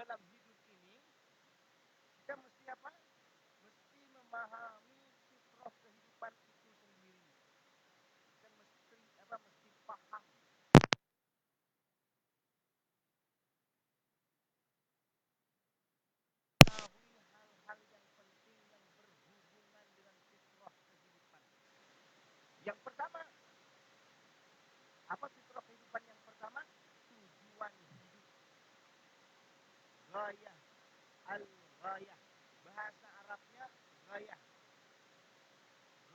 dalam hidup ini, kita mesti apa? Mesti memahami fitrah kehidupan itu sendiri. Kita mesti paham. Mengetahui hal-hal yang penting yang berhubungan dengan fitrah kehidupan. Yang pertama, apa fitrah kehidupan yang pertama? Tujuan hidup. Ghayah. Al-ghayah. Bahasa Arabnya ghayah.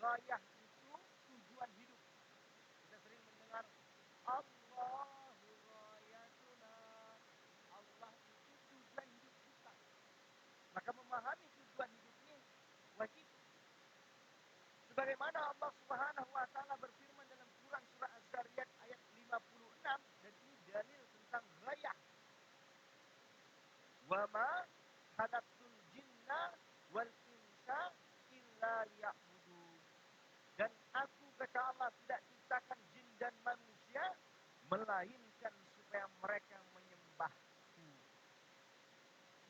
Ghayah itu tujuan hidup. Kita sering mendengar Allahu ghayatuna. Allah itu tujuan hidup kita. Maka memahami tujuan hidup ini wajib. Sebagaimana Allah Subhanahu wa taala berfirman dalam Quran surah Az-Zariyat ayat 56, dan ini dalil tentang ghayah. Wa ma khalaqtul jinna wal insa illa liya'budun. Dan aku, kata Allah, tidak ciptakan jin dan manusia melainkan supaya mereka menyembahku.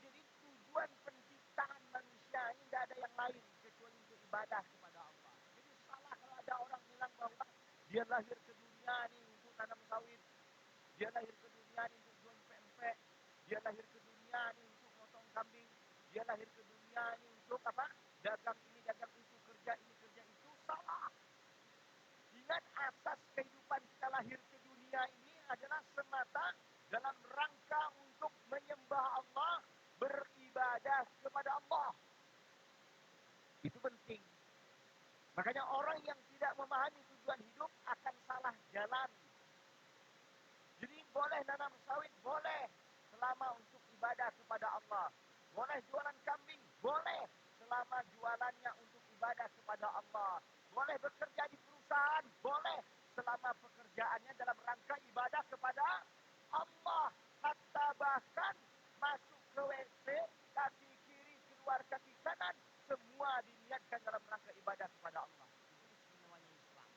Jadi tujuan penciptaan manusia ini tidak ada yang lain kecuali untuk ibadah kepada Allah. Jadi salah kalau ada orang bilang bahwa dia lahir ke dunia ini untuk tanam sawit, dia lahir ke dunia ini untuk jual pempek, dia lahir ke dunia ini untuk potong kambing, dia lahir ke dunia ini untuk apa? Dagang ini, dagang itu, kerja ini, kerja itu. Salah. Ingat, asas kehidupan kita lahir ke dunia ini adalah semata dalam rangka untuk menyembah Allah, beribadah kepada Allah. Itu penting. Makanya orang yang tidak memahami tujuan hidup akan salah jalan. Jadi boleh nanam sawit, boleh, selama untuk ibadah kepada Allah. Boleh jualan kambing, boleh, selama jualannya untuk ibadah kepada Allah. Boleh bekerja di perusahaan, boleh, selama pekerjaannya dalam rangka ibadah kepada Allah. Hatta bahkan masuk ke WC, kaki kiri keluar kaki kanan, semua diniatkan dalam rangka ibadah kepada Allah. Itu semuanya Islam.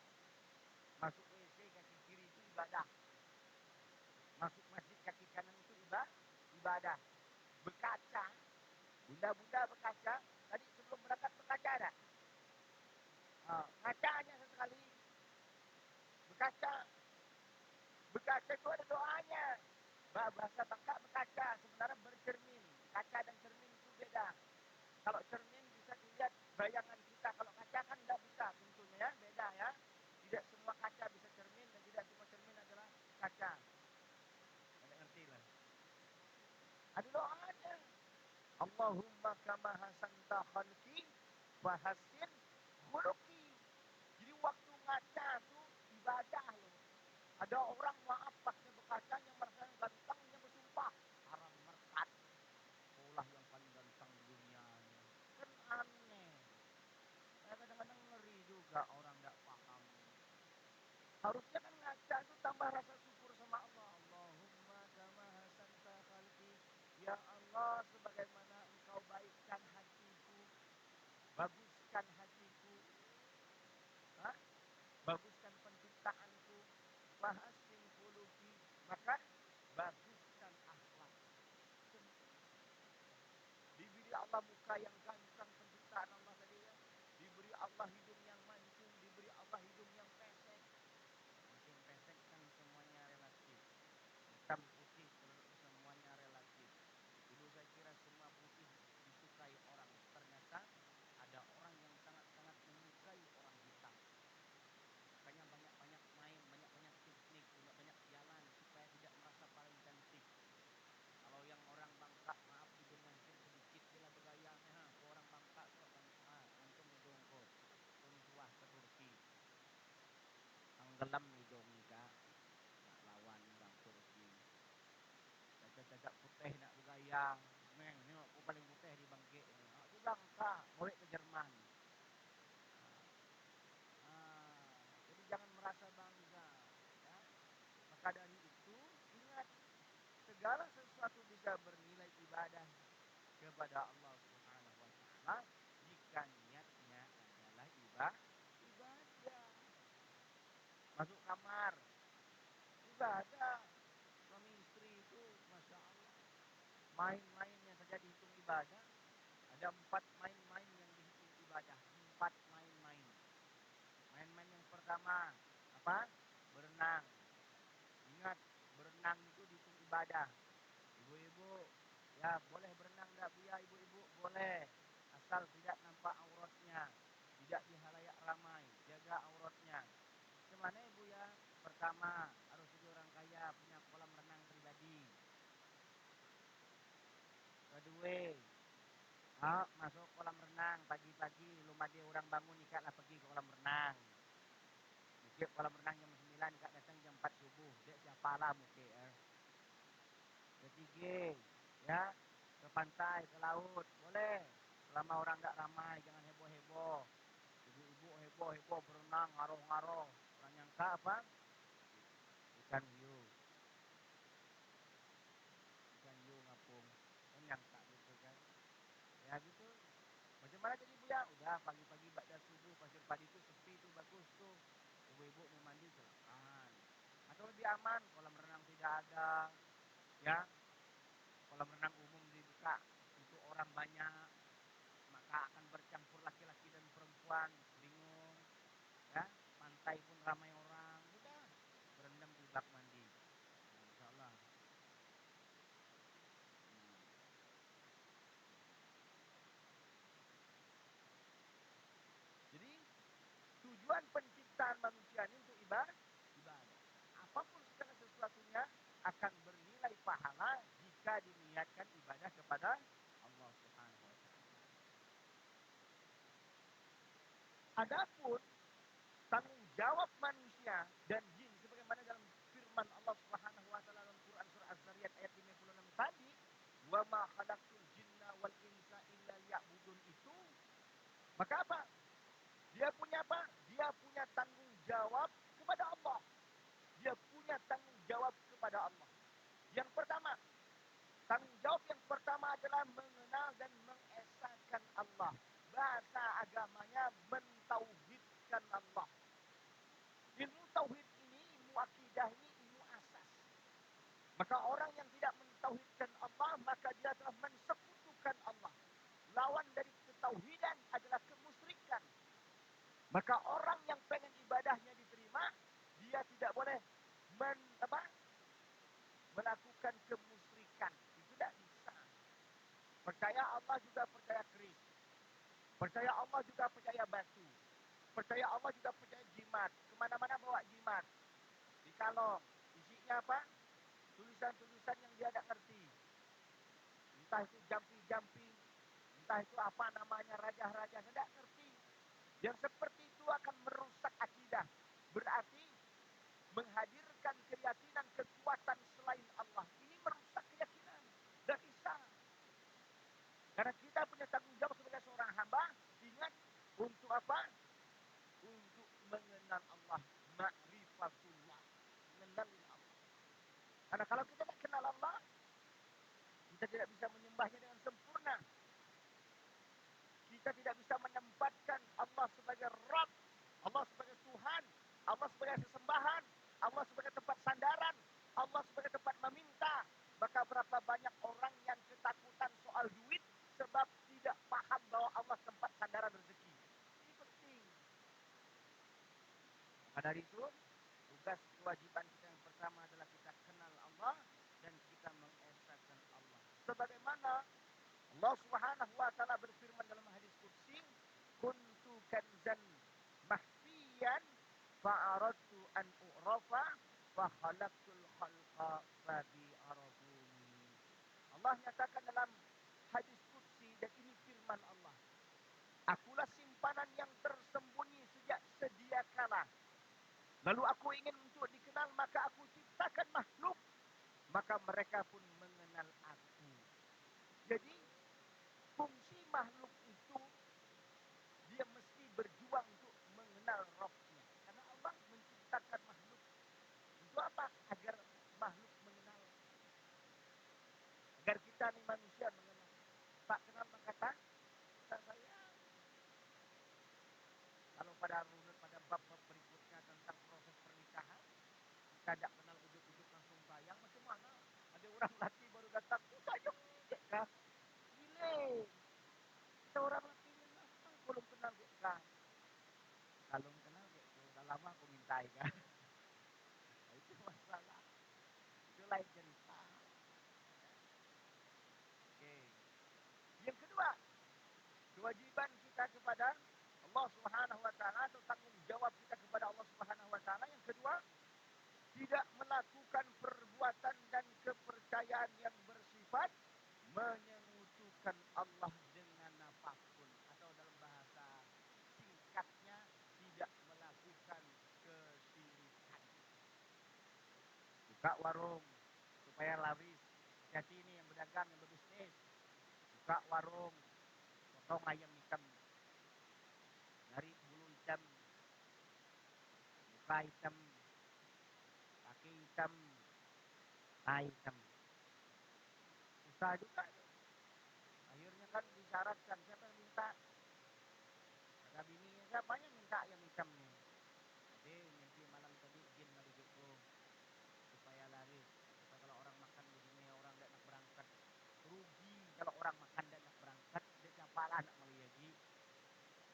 Masuk WC kaki kiri itu ibadah. Masuk masjid kaki kanan itu ibadah. Berkaca, bunda-bunda berkaca. Tadi sebelum berangkat berkaca ada? Kaca hanya sesekali. Berkaca. Berkaca itu ada doanya. Bahasa Bangka berkaca, sebenarnya bercermin. Kaca dan cermin itu beda. Kalau cermin bisa dilihat bayangan kita. Kalau kaca kan tidak bisa tentunya ya. Beda ya. Tidak semua kaca bisa cermin dan tidak semua cermin adalah kaca. Ngerti lah. Ada doanya. Allahumma kama hasanta khalqi wa hasin khuluqi. Jadi waktu ngaca itu ibadah loh. Ada orang maaf pakai berkaca yang merasa ganteng, dia bersumpah haram merkat. Kaulah yang paling ganteng di dunia. Kan aneh. Saya kadang-kadang ngeri juga orang tidak paham. Harusnya kan ngaca itu tambah rasa syukur sama Allah. Allahumma kama hasanta khalqi. Ya Allah, sebagaimana engkau baikkan hatiku, baguskan hatiku, baguskan penciptaanku, fahasin khuluqi, maka baguskan akhlak. Diberi Allah muka yang ganteng, penciptaan Allah tadi ya. Diberi Allah hidung yang mancung, diberi Allah hidung yang pesek. Makin pesek kan semuanya relatif. Hitam putih semuanya relatif. Dulu saya kira semua putih disukai orang. Ternyata ada orang yang sangat-sangat menyukai orang hitam. Makanya banyak-banyak main, banyak-banyak piknik, banyak jalan supaya tidak merasa paling cantik. Kalau yang orang Bangka, maaf hidung mancung sedikit, dia bergaya. Orang Bangka kok mancung hidung kok. Tunjuah ke Turki. Tenggelam hidung Ika. Nak lawan orang Turki. Cacat putih nak bergaya. Meng, ni aku paling putih di Bangkit. Aku Bangka, mau ke Jerman. Jadi jangan merasa bangga. Ya. Maka dari itu, ingat, segala sesuatu bisa bernilai ibadah kepada Allah Subhanahu wa taala jika niatnya adalah ibadah. Masuk kamar, ibadah. Suami istri itu Masya Allah main ibadah, ada 4 main-main yang dihitung ibadah. 4 main-main. Main-main yang pertama, apa? Berenang. Ingat, berenang itu dihitung ibadah. Ibu-ibu, ya boleh berenang enggak Buya, ibu-ibu? Boleh. Asal tidak nampak auratnya. Tidak di halayak ramai. Jaga auratnya. Gimana ibu ya? Pertama, harus jadi orang kaya, punya kolam renang pribadi. Kedua, masuk kolam renang pagi-pagi, lumade orang bangun ikatlah pergi ke kolam renang. Mungkin kolam renang jam 9, ikat datang jam 4 subuh. Dia siapalah mungkin. Ketiga, ya, ke pantai, ke laut, boleh. Selama orang tak ramai, jangan heboh-heboh. Ibu-ibu heboh-heboh berenang, ngaruh-ngaruh. Orang nyangka apa? Ikan hiu. Ikan hiu ngapung. Kan nyangka gitu kan. Ya gitu. Bagaimana jadi Buya? Udah pagi-pagi ba'da subuh, pasir padi itu sepi tuh, bagus tuh. Ibu-ibu mau mandi silakan. Atau lebih aman, kolam renang tidak ada. Ya, kolam renang umum dibuka untuk orang banyak, maka akan bercampur laki-laki dan perempuan, bingung. Ya, pantai pun ramai orang. Udah, berendam di bak mandi. Nah, insya Allah. Jadi tujuan penciptaan manusia ini untuk ibadah. Apapun segala sesuatunya akan bernilai pahala jika diniatkan ibadah kepada Allah Subhanahu wa taala. Adapun tanggung jawab manusia dan jin sebagaimana dalam firman Allah Subhanahu wa taala dalam Quran surah Az-Zariyat ayat 56 tadi, "Wa ma khalaqtul jinna wal insa illa liya'budun" itu, maka apa? Dia punya apa? Dia punya tanggung jawab kepada Allah. Dia punya tanggung jawab kepada Allah. Yang pertama, tanggung jawab yang pertama adalah mengenal dan mengesahkan Allah. Bahasa agamanya mentauhidkan Allah. Ilmu tauhid ini, ilmu akidah ini, ilmu asas. Maka orang yang tidak mentauhidkan Allah, maka dia telah mensekutukan Allah. Lawan dari ketauhidan adalah kemusyrikan. Maka orang yang pengen ibadahnya diterima, dia tidak boleh melakukan kemusyrikan. Itu tidak bisa. Percaya Allah juga percaya keris. Percaya Allah juga percaya batu. Percaya Allah juga percaya jimat. Kemana-mana bawa jimat. Di kalong. Isinya apa? Tulisan-tulisan yang dia tidak ngerti. Entah itu jampi-jampi. Entah itu apa namanya, raja-raja. Saya tidak ngerti. Yang seperti itu akan merusak akidah. Berarti menghadirkan keyakinan kekuatan selain Allah. Ini merusak keyakinan. Dan bisa. Karena kita punya tanggung jawab sebagai seorang hamba. Ingat, untuk apa? Untuk mengenal Allah. Ma'rifatullah. Mengenali Allah. Karena kalau kita tidak kenal Allah, kita tidak bisa menyembahnya dengan sempurna. Kita tidak bisa menempatkan Allah sebagai Rabb, Allah sebagai Tuhan, Allah sebagai sesembahan, Allah sebagai tempat sandaran, Allah sebagai tempat meminta. Maka berapa banyak orang yang ketakutan soal duit sebab tidak paham bahwa Allah tempat sandaran rezeki. Ini penting. Maka dari itu, tugas kewajiban kita yang pertama adalah kita kenal Allah dan kita mengesahkan Allah. Sebagaimana Allah Subhanahu wa taala berfirman dalam hadis qudsi, "Kuntu kanzan mahfiyan fa'aradtu an u'rafa fa khalaqtul khalqa fa bi'arafuni." Allah nyatakan dalam hadis qudsi, dan ini firman Allah, "Akulah simpanan yang tersembunyi sejak sedia kala. Lalu aku ingin untuk dikenal, maka aku ciptakan makhluk, maka mereka pun mengenal aku." Jadi fungsi makhluk itu, dia mesti berjuang untuk mengenal Rabbnya. Karena Allah menciptakan makhluk. Untuk apa? Agar makhluk mengenal. Agar kita nih manusia mengenal. Tak kenal maka tak sayang. Kalau pada runut pada bab-bab berikutnya tentang proses pernikahan, kita tidak kenal ujuk-ujuk langsung sayang, macam mana? Ada orang laki baru datang, sayang, kah? Gile, selesai kan. Nah, itu masalah. Itu lain cerita. Oke. Yang kedua, kewajiban kita kepada Allah Subhanahu wa taala atau tanggung jawab kita kepada Allah Subhanahu wa taala. Yang kedua, tidak melakukan perbuatan dan kepercayaan yang bersifat menyekutukan Allah dengan apapun, atau dalam bahasa singkatnya tidak melakukan kesyirikan. Buka warung supaya laris. Jadi ini yang berdagang, yang berbisnis. Buka warung, potong ayam hitam, dari bulu hitam, muka hitam, kaki hitam, tai hitam. Susah juga. Akhirnya kan disyaratkan, siapa yang minta? Ada bininya, siapa yang minta yang hitam nih? Jadi mimpi malam tadi jin ngadugiku supaya laris. Supaya kalau orang makan di sini orang tidak nak berangkat. Rugi kalau orang makan tidak nak berangkat. Dia capalah nak melihaji.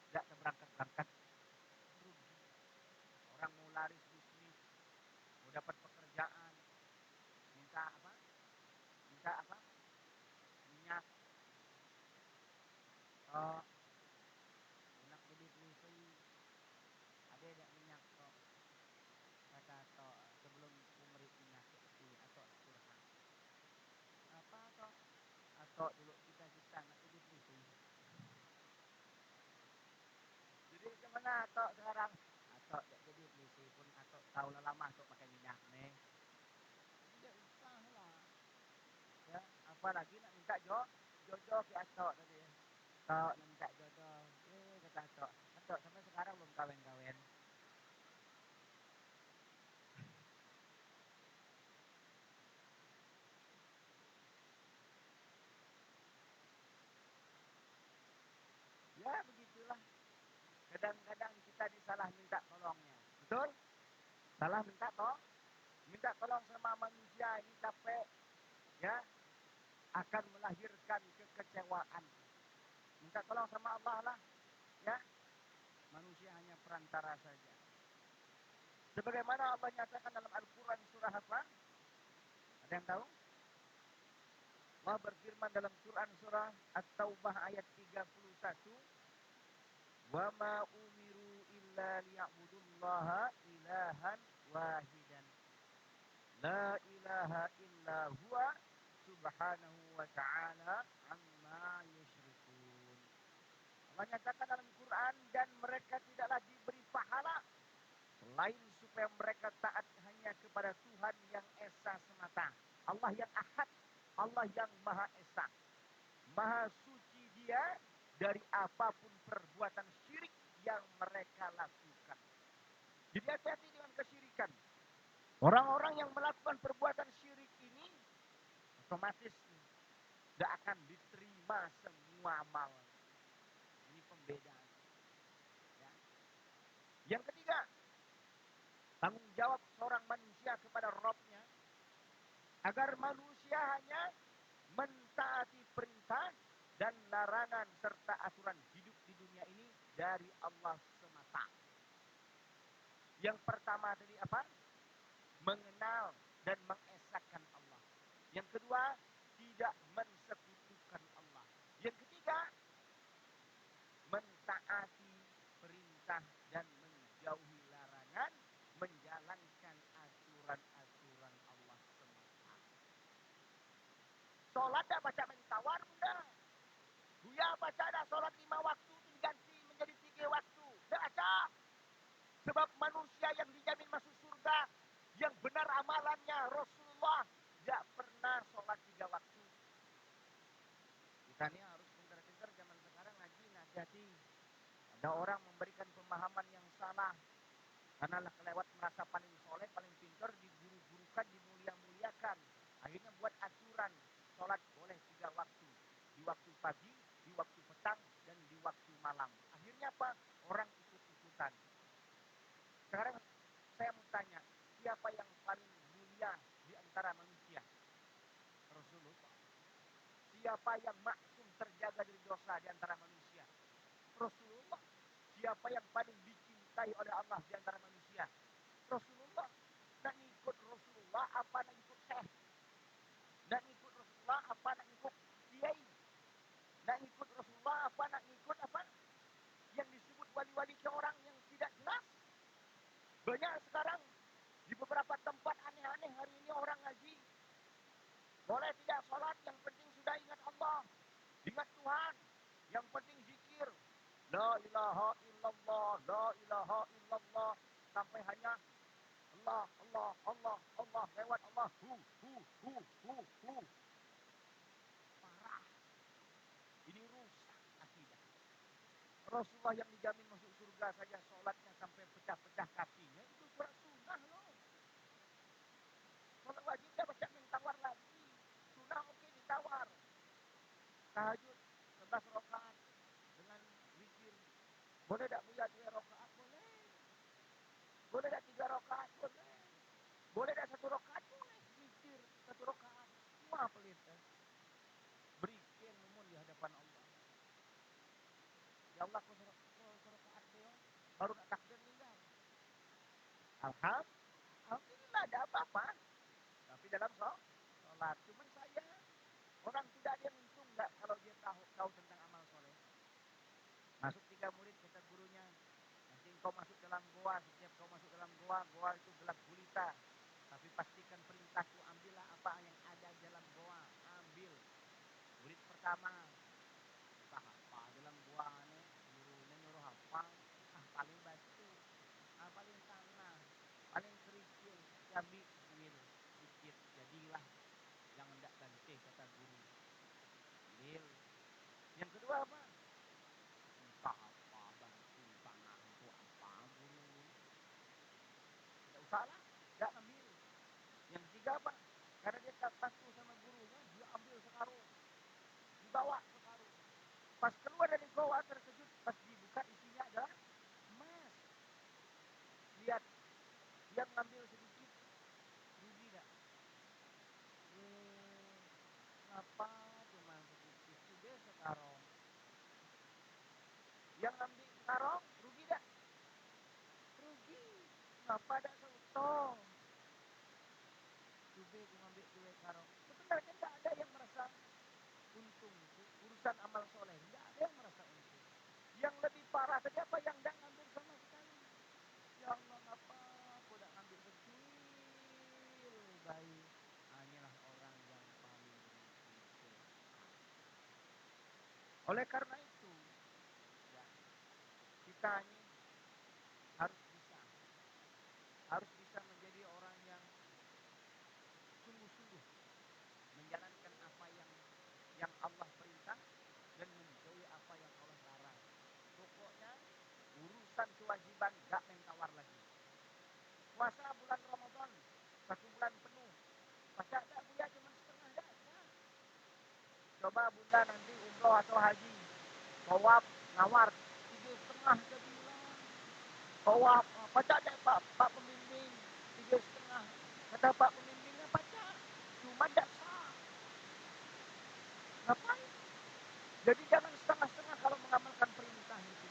Tidak berangkat-berangkat. Rugi. Orang mau laris bisnis, mau dapat pekerjaan, minta apa? Minta apa? Minyak. Nak jadi polisi, ada yang minyak kok. Kata toh sebelum memberi minyak atau curhat. Apa toh? Atau dulu kita nak jadi polisi. Jadi kemana atau sekarang? Atau jadi polisi pun atau tahu lama atau pakai minyak nih. Tidak usah lah. Ya, apalagi nak minta jodoh ke atau tadi. Atau nak minta jodoh. Kata atau sampai sekarang belum kawin-kawin. Ya begitulah. Kadang-kadang kita disalah minta tolongnya. Betul? Salah minta tolong sama manusia ini capek. Ya, akan melahirkan kekecewaan. Minta tolong sama Allah lah. Ya, manusia hanya perantara saja. Sebagaimana Allah nyatakan dalam Al-Quran surah apa? Ada yang tahu? Allah berfirman dalam Quran surah At-Taubah ayat 31. Wa ma umiru illa liya'budullaha ilahan wahidan. La ilaha illa huwa subhanahu wa ta'ala amma yusyrikun. Allah nyatakan dalam Quran, dan mereka tidaklah diberi pahala selain supaya mereka taat hanya kepada Tuhan yang Esa semata. Allah yang Ahad, Allah yang Maha Esa. Maha suci Dia dari apapun perbuatan syirik yang mereka lakukan. Jadi hati-hati dengan kesyirikan. Orang-orang yang melakukan perbuatan syirik ini otomatis tidak akan diterima semua amal. Ini pembedaan. Ya. Yang ketiga, tanggung jawab seorang manusia kepada Rabb-nya agar manusia hanya mentaati perintah dan larangan serta aturan hidup di dunia ini dari Allah semata. Yang pertama tadi apa? Mengenal dan mengesahkan Allah. Yang kedua, tidak mensekutukan Allah. Yang ketiga, mentaati perintah dan menjauhi larangan, menjalankan aturan-aturan Allah semata. Sholat dah baca mentawar bunda. Buya baca dah sholat 5 waktu itu diganti menjadi 3 waktu. Dah baca. Sebab manusia yang dijamin masuk surga, yang benar amalannya Rasulullah, tidak pernah sholat 3 waktu. Kita ini harus pintar-pintar zaman sekarang ngaji, hati-hati. Ada orang memberikan pemahaman yang salah. Karena kelewat merasa paling soleh, paling pintar, diguru-gurukan, dimulia-muliakan. Akhirnya buat aturan, sholat boleh 3 waktu. Di waktu pagi, di waktu petang, dan di waktu malam. Akhirnya apa? Orang ikut-ikutan. Sekarang saya mau tanya, siapa yang paling mulia di antara manusia? Rasulullah. Siapa yang maksum terjaga dari dosa di antara manusia? Rasulullah. Siapa yang paling dicintai oleh Allah di antara manusia? ngikut Rasulullah apa nak ngikut apa yang disebut wali-wali ke orang yang tidak jelas. Banyak sekarang di beberapa tempat aneh-aneh hari ini orang ngaji. Boleh tidak sholat, yang penting sudah ingat Allah, ingat Tuhan, yang penting zikir. La ilaha illallah, la ilaha illallah, sampai hanya Allah, Allah, Allah, Allah, lewat Allah. Parah. Ini rusak akidah. Rasulullah yang dijamin masuk surga saja sholatnya sampai pecah-pecah kakinya, itu surat sunnah loh. Sholat wajib dia baca mentawar lagi. Sunnah oke ditawar. Tahajud 11 rakaat dengan zikir. Boleh tak Buya 2 rakaat? Boleh. Boleh tak 3 rakaat? Boleh. Boleh tak 1 rakaat? Boleh. Zikir 1 rakaat. Semua pelit. Berikan umur di hadapan Allah. Ya Allah, kau rakaat dia. Baru nak takbir meninggal. Alhamdulillah ada apa-apa. Tapi dalam sholat. Cuman saya, orang tidak ada yang untung enggak kalau dia tahu tentang amal soleh. Masuk 3 murid, kata gurunya, nanti kau masuk dalam goa, setiap kau masuk dalam goa itu gelap gulita. Tapi pastikan perintahku, ambillah apa yang ada dalam goa. Ambil. Murid pertama, apa dalam goa ini, gurunya nyuruh apa? Paling batu, paling tanah, paling kerikil, cabai, sedikit, jadilah yang hendak ganti, kata guru. Ambil. Yang kedua apa? Entah apa, batu, tanah, itu apa, guru. Tidak usahlah, tidak ambil. Yang ketiga apa? Karena dia tak patuh sama gurunya, dia ambil sekarung. Dibawa sekarung. Pas keluar dari goa terkejut, pas dibuka isinya adalah emas. Lihat, dia mengambil sedikit, rugi tak? Kenapa cuma sedikit juga sekarang? Yang ambil sekarang, rugi tak? Rugi. Kenapa tak seutong? Coba aku ngambil duit sekarang. Sebenarnya tak ada yang merasa untung. Urusan amal soleh, tidak ada yang merasa untung. Yang lebih parah tadi apa? Yang tak ngambil sama sekali. Ya Allah, kenapa aku tak ngambil kecil? Baik. Hanyalah orang yang paling beruntung. Oleh karena itu, ya, kita ini harus bisa menjadi orang yang sungguh-sungguh menjalankan apa yang Allah perintah dan menjauhi apa yang Allah larang. Pokoknya urusan kewajiban gak main tawar lagi. Puasa bulan Ramadan 1 bulan penuh. Masa tak Buya cuma setengah dah. Coba Bunda nanti umroh atau haji, tawaf nawar 3,5 ke bulan. Tawaf baca deh Pak pembimbing 3,5. Kata Pak pembimbingnya baca, cuma tak sah. Ngapain? Jadi jangan setengah-setengah kalau mengamalkan perintah itu.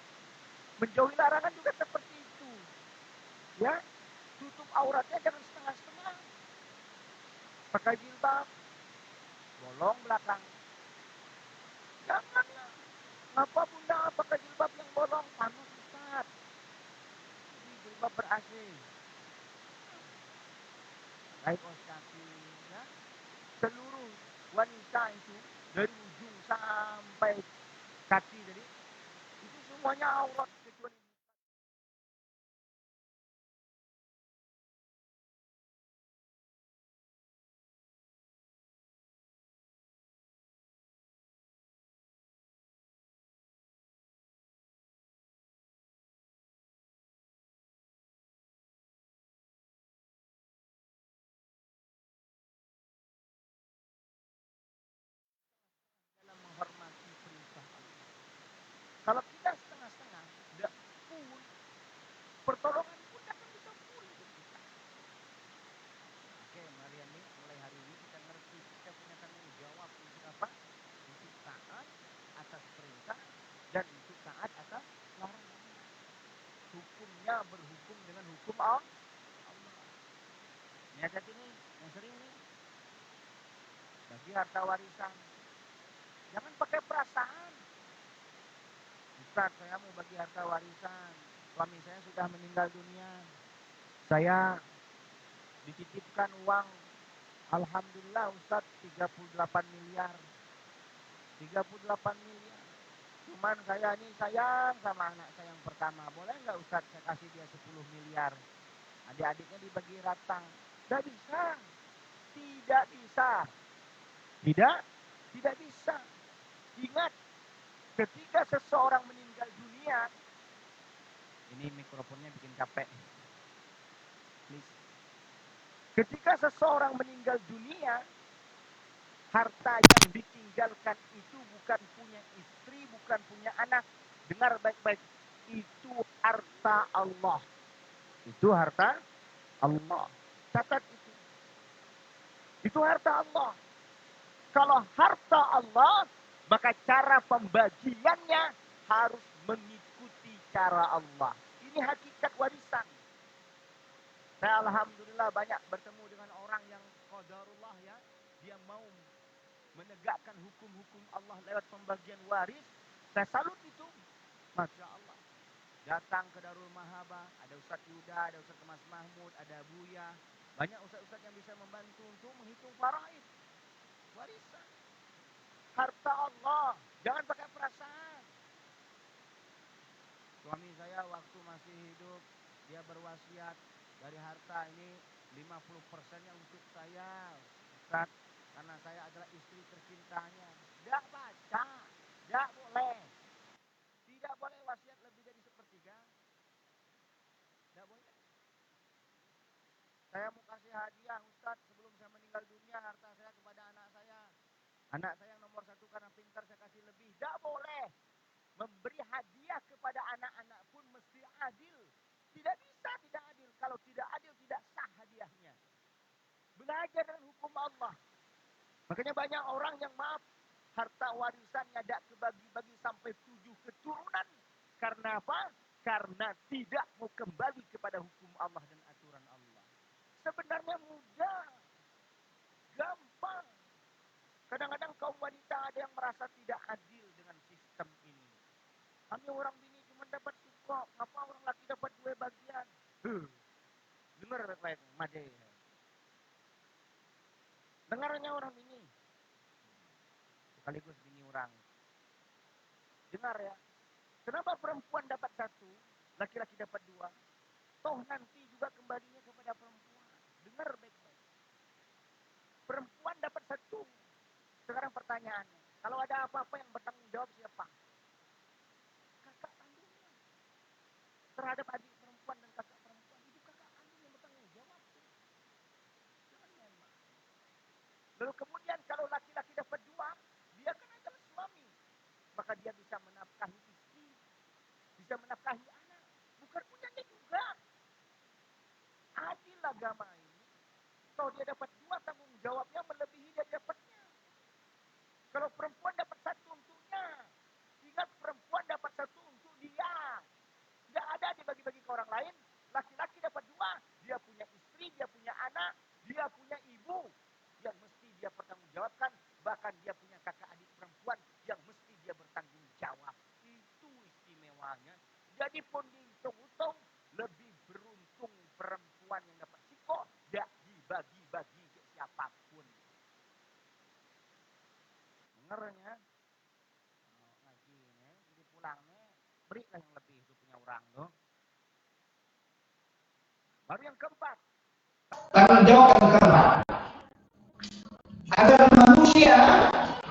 Menjauhi larangan juga seperti itu. Ya, tutup auratnya jangan setengah-setengah. Pakai jilbab, bolong belakang. Janganlah. Ngapa Bunda pakai jilbab yang bolong? Panas Ustaz. Ini jilbab ber-AC. Baik kaki, ya. Seluruh wanita itu dari ujung sampai kaki tadi itu semuanya aurat kecuali dalam menghormati perintah Allah. Kalau kita setengah-setengah, tidak full, pertolongan pun akan bisa full untuk kita. Oke, mulai hari ini kita ngerti kita punya tanggung jawab untuk apa? Untuk taat atas perintah dan untuk taat atas larangan. Hukumnya berhukum dengan hukum Allah. Ini ada sini yang sering nih bagi harta warisan. Jangan pakai perasaan. Ustaz, saya mau bagi harta warisan. Suami saya sudah meninggal dunia. Saya dititipkan uang, alhamdulillah Ustaz, 38 miliar. 38 miliar. Cuman saya ini sayang sama anak saya yang pertama. Boleh nggak Ustaz saya kasih dia 10 miliar? Adik-adiknya dibagi rata. Tidak bisa. Tidak bisa. Tidak bisa. Ingat, ketika seseorang meninggal dunia, ini mikrofonnya bikin capek. Please. Ketika seseorang meninggal dunia, harta yang ditinggalkan itu bukan punya istri, bukan punya anak. Dengar baik-baik. Itu harta Allah. Itu harta Allah. Catat itu. Itu harta Allah. Kalau harta Allah, maka cara pembagiannya harus mengikuti cara Allah. Ini hakikat warisan. Saya alhamdulillah banyak bertemu dengan orang yang qadarullah ya. Dia mau menegakkan hukum-hukum Allah lewat pembagian waris. Saya salut itu. Masya Allah. Datang ke Darul Mahaba, ada Ustaz Yuda, ada Ustaz Mas Mahmud, ada Buya. Banyak ustaz-ustaz yang bisa membantu untuk menghitung faraid. Warisan. Harta Allah. Jangan pakai perasaan. Suami saya waktu masih hidup, dia berwasiat dari harta ini 50%-nya untuk saya, Ustaz, karena saya adalah istri tercintanya. Tidak baca. Tidak boleh. Tidak boleh wasiat lebih dari sepertiga. Tidak boleh. Saya mau kasih hadiah Ustaz sebelum saya meninggal dunia, harta saya kepada anak saya. Anak saya yang nomor 1 karena pintar saya kasih lebih. Tidak boleh. Memberi hadiah kepada anak-anak pun mesti adil. Tidak bisa tidak adil. Kalau tidak adil tidak sah hadiahnya. Belajar dengan hukum Allah. Makanya banyak orang yang maaf, harta warisannya tidak kebagi-bagi sampai 7 keturunan. Karena apa? Karena tidak mau kembali kepada hukum Allah dan aturan Allah. Sebenarnya mudah. Gampang. Kadang-kadang kaum wanita ada yang merasa tidak adil dengan sistem ini. Kami orang bini cuma dapat suko. Ngapa orang laki dapat 2 bagian? Dengar baik, Made. Dengarnya orang bini. Sekaligus bini orang. Dengar ya. Kenapa perempuan dapat 1, laki-laki dapat 2? Toh nanti juga kembalinya kepada perempuan. Dengar baik-baik. Perempuan dapat 1. Sekarang pertanyaannya, kalau ada apa-apa yang bertanggung jawab siapa? Kakak kandungnya. Terhadap adik perempuan dan kakak perempuan, itu kakak kandung yang bertanggung jawab. Jangan main-main. Lalu kemudian kalau laki-laki dapat 2, dia kan adalah suami. Maka dia bisa menafkahi istri, bisa menafkahi anak. Bukan punyanya juga. Adil agama ini. Kalau dia dapat 2, tanggung jawabnya melebihi dia dapatnya. Kalau perempuan dapat 1 untuknya, ingat perempuan dapat 1 untuk dia. Tidak ada dibagi-bagi ke orang lain. Laki-laki dapat 2, dia punya istri, dia punya anak, dia punya ibu yang mesti dia pertanggungjawabkan. Bahkan dia punya kakak adik perempuan yang mesti dia bertanggung jawab. Itu istimewanya. Jadi pun dihitung-hitung, lebih beruntung perempuan yang dapat siko, tidak dibagi-bagi ke siapapun. Dengarnya, ngaji ini, jadi pulangnya, berilah yang lebih itu punya orang tuh. Baru yang keempat. Tanggung jawab yang keempat. Agar manusia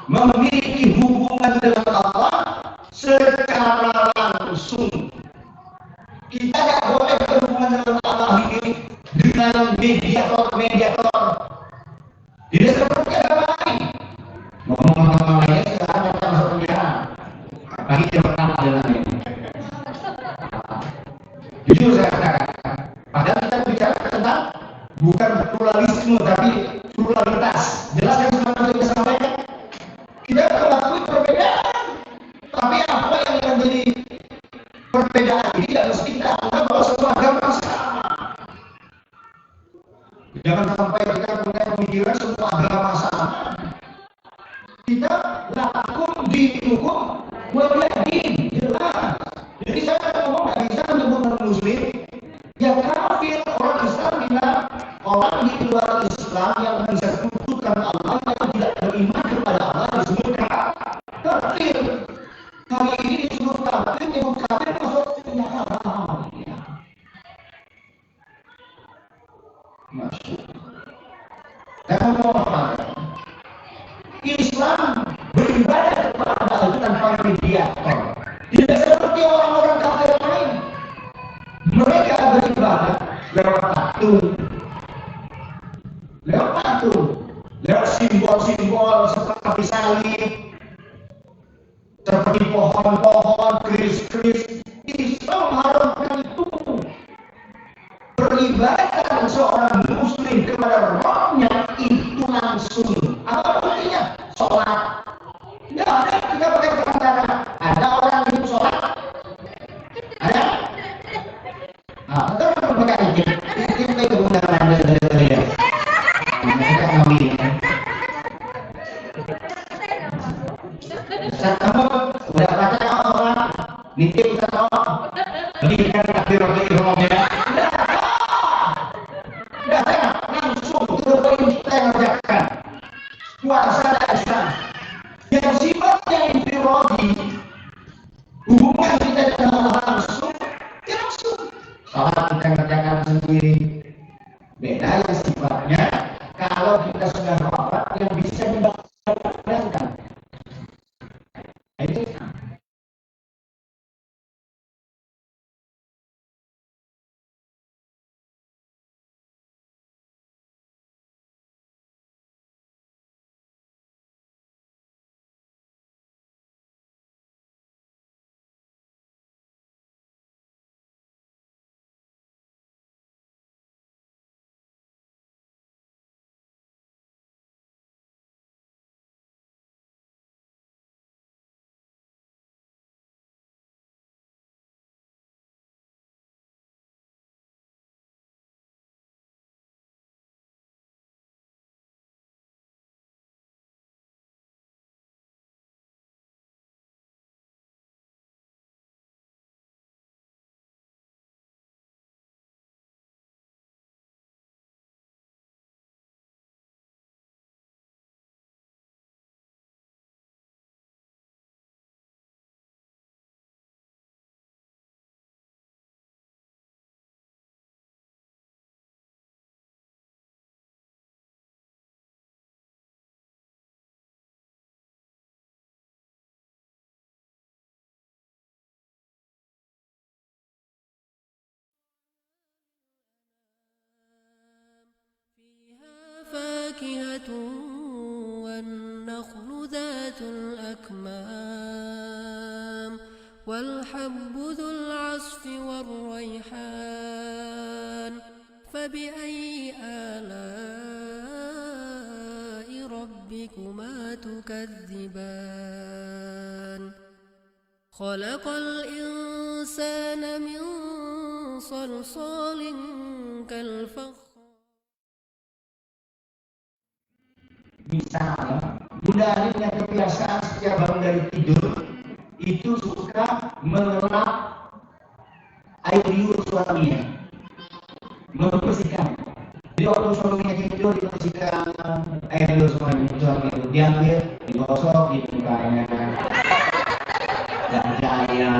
memiliki hubungan dengan Allah secara langsung. Kita tidak boleh berhubungan dengan Allah ini dengan mediator. Tidak seperti agama lain. Ngomong agama lain sekarang kita masuk penjara. Bagi yang pertama adalah ini. Jujur saya katakan, padahal kita bicara tentang bukan pluralisme tapi pluralitas. Jelas yang sebenarnya kita sampaikan. Kita mengakui perbedaan, tapi apa yang menjadi perbedaan ini tidak mesti kita anggap bahwa semua agama sama. Jangan sampai kita punya pemikiran semua agama sama. Kita lakum dinukum waliyadin, jelas. Hari ini disebut kafir masuk neraka. Masuk. Dan mau apa? Islam beribadah kepada Allah itu tanpa mediator. Tidak seperti orang-orang kafir lain. Mereka beribadah lewat patung, lewat simbol-simbol seperti salib, seperti pohon-pohon, keris-keris. Islam mengharamkan itu. Beribadah seorang muslim kepada Rabbnya itu langsung. Apa artinya? Sholat. Tidak ada kita pakai perantara. Ada orang yang sholat. Ada? Nah, kita pakai izin. Kita itu undangan ya. Kita kawin. Kamu udah baca orang nitip kita berikan takdir untuk imamnya. Langsung ke poin kita yang kerjakan puasa Islam yang sifatnya infiradi, hubungan kita dengan Allah langsung salat kita kerjakan sendiri. Beda yang sifatnya kalau kita sudah wafat yang bisa dibayangkan. Itu فاكهة والنخل ذات الأكمام والحب ذو العصف والريحان فبأي آلاء ربكما تكذبان خلق الإنسان من صلصال كالفخار. misalnya Bunda Anin yang kebiasaan setiap bangun dari tidur itu suka mengelap air liur suaminya, membersihkan. Jadi waktu suaminya tidur dibersihkan air liur suami itu diambil, digosok di mukanya. Gak percaya.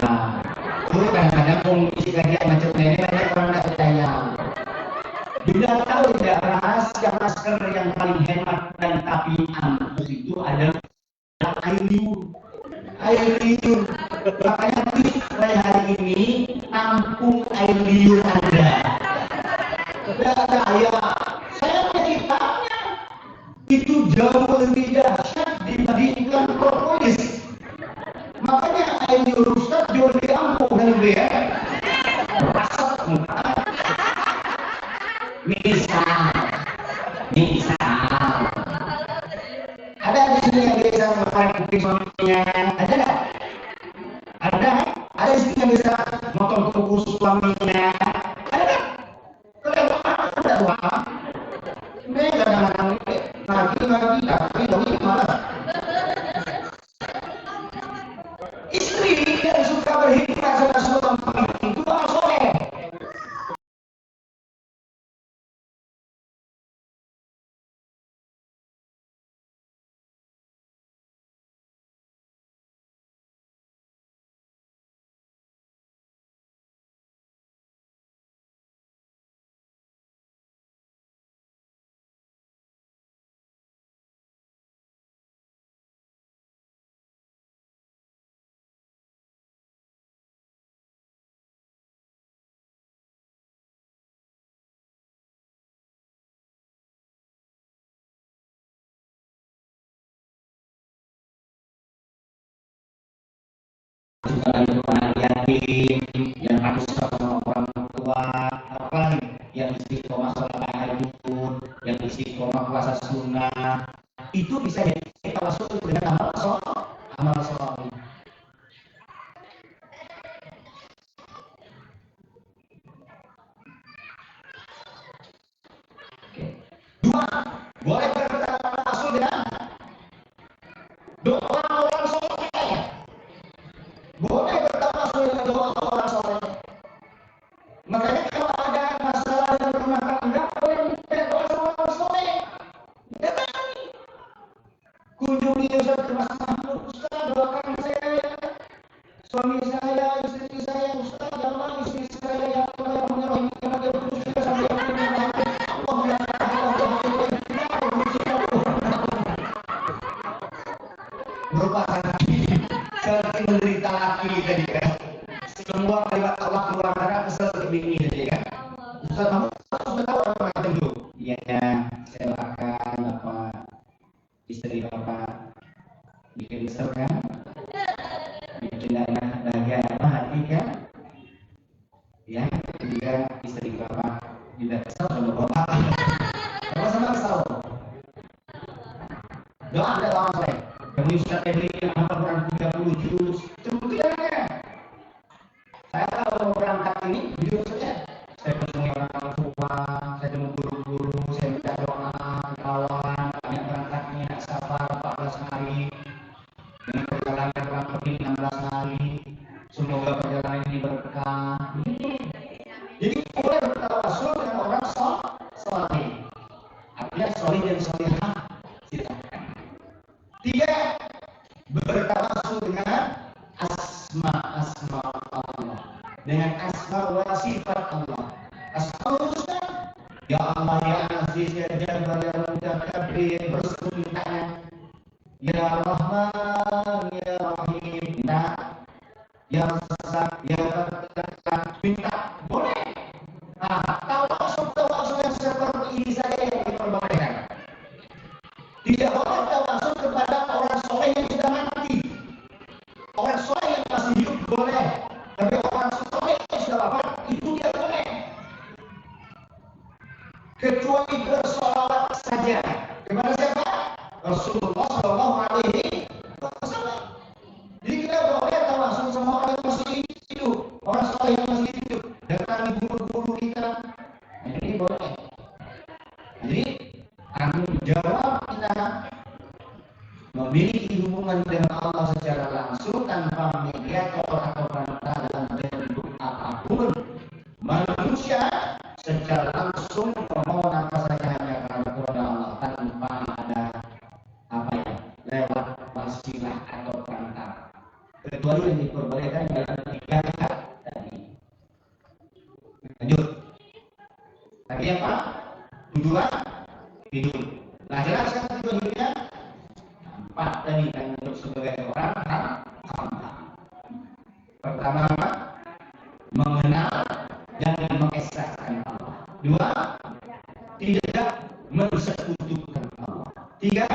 Itu kadang-kadang mengisi kajian macam ini banyak orang gak percaya. Bila tahu tidak rahasia masker yang paling hemat dan tapi ampuh itu adalah air liur. Air liur. Makanya mulai hari ini tampung air liur Anda. Saya menciptakannya itu jauh lebih dahsyat dibandingkan propolis. Makanya air liur Ustaz jauh lebih ampuh dan lebih rasat muka. Misal, ada di sini yang bisa memakai kuping suaminya, ada nggak? Ada di sini yang bisa motong kuku suaminya, ada nggak? Kalau ada uang, ini kadang-kadang lagi, malas. Istri yang suka berhikmat sama suami itu orang soleh. yatim, yang harus sama orang tua, apa yang istiqomah sholat tahajud, yang istiqomah puasa sunnah, itu bisa jadi tawasul dengan amal soleh. Dua, boleh bertawasul dengan doa orang soleh. Boleh bertawasul dengan doa orang soleh. Makanya kalau ada masalah yang rumah tangga, boleh minta doa sama orang soleh. Datangi, kunjungi Ustaz Mas Mahmud, Ustaz doakan saya ya, suami saya, istri saya, Ustaz, ya Allah, istri saya, ya Allah, ya Allah, ya Allah, ya Allah, sampai Allah ya merupakan seperti menderita laki tadi kan. Semua kalimat Allah keluar darah kesel kebini tadi kan. Ustaz kamu sudah tahu apa macam itu? Iya, saya doakan Bapak, istri Bapak bikin kesel kan, bikin dahaga hati kan. Ya, juga istri Bapak juga kesel sama Bapak. Sama-sama kesel. Doa ada orang soleh. Kami Ustaz Febri yang hafal Quran 30 juz, cukup tidak? Saya kalau mau berangkat ini, jujur saja, saya bertemu orang tua, saya bertemu guru-guru, saya minta doa kawan, kami berangkatnya safar 14 hari, dengan perjalanan kurang lebih 16 hari, semoga perjalanan ini berkah. Jadi boleh bertawasul dengan orang soleh, artinya soleh dan solehah, silakan. Tiga, bertawasul dengan asma Allah, dengan asma wa sifat Allah. Asmaul husna, ya Allah, ya Aziz, ya Jabbar, ya Mutakabbir, bersebutan, ya Rahman, ya Rahim, minta, ya Razzaq, ya Fattah, minta, boleh. Nah, tawasul yang seperti ini saja yang diperbolehkan. Tidak boleh tawasul kepada orang soleh yang sudah mati. Orang soleh yang masih hidup boleh, tapi orang soleh yang sudah wafat itu tidak boleh. Kecuali bersolawat saja. Kepada siapa? Rasulullah SAW. Jadi kita boleh tawasul sama orang yang masih hidup, orang soleh yang masih hidup. Datangi guru-guru kita, ini boleh. Jadi tanggung jawab kita memiliki hubungan dengan Allah secara langsung tanpa mediator atau perantara dalam bentuk apapun. Manusia secara langsung memohon apa saja hanya kepada Allah tanpa ada lewat wasilah atau perantara. Kecuali yang diperbolehkan dalam tiga tadi. Lanjut. Tadi apa? Tujuan hidup. Nah, jelas kan tujuan hidupnya? 4 tadi kan untuk sebagai orang hamba. Pertama apa? Mengenal dan mengesahkan Allah. 2, tidak mensekutukan Allah. 3,